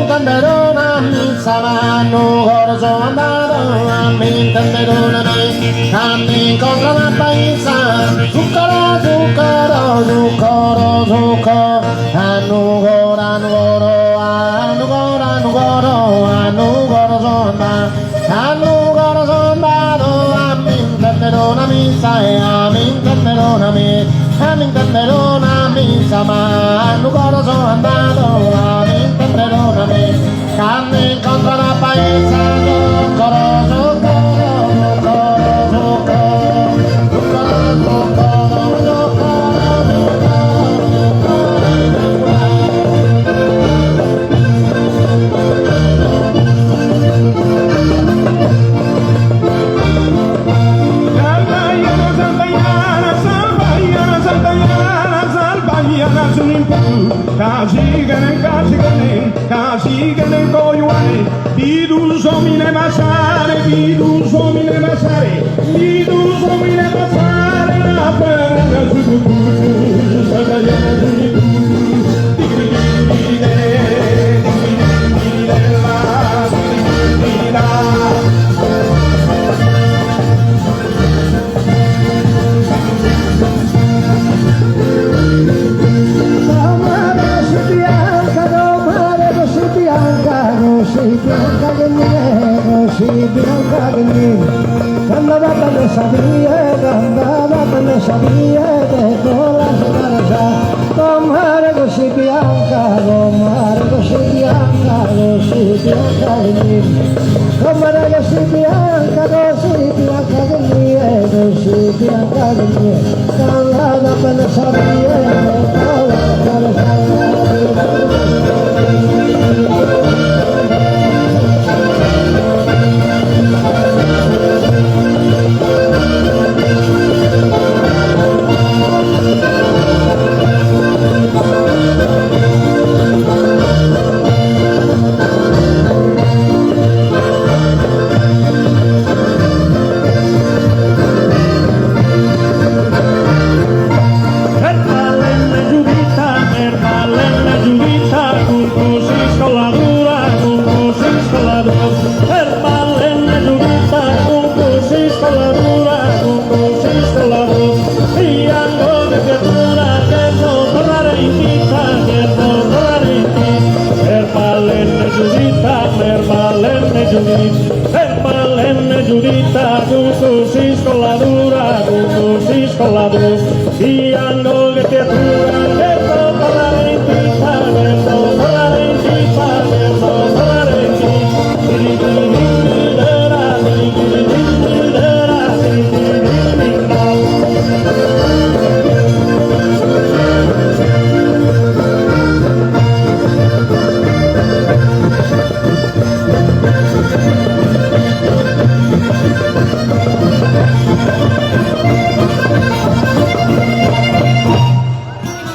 tenderona mi saranno corso andato a mi tenderona mi cammi incontro la paesa zucchero zucchero zucchero zucchero annugora sondato a mi tenderona mi sai a mi tenderona mi sa ma annugora sono andato a mi tenderona mi canne incontro la paesa zucchero zucchero zucchero zucchero zucchero Kasigane koyuane, bidu somine masare, bidu somine masare, la perna sudu, sagayana sudu, sabía de todas las ganas tomar gosi bianca tomar gosi bianca de mí tomar gosi bianca de mí calada para sabía de todas las ganas Giudita, tu si scoladura, tu si scoladura, e hanno le creature che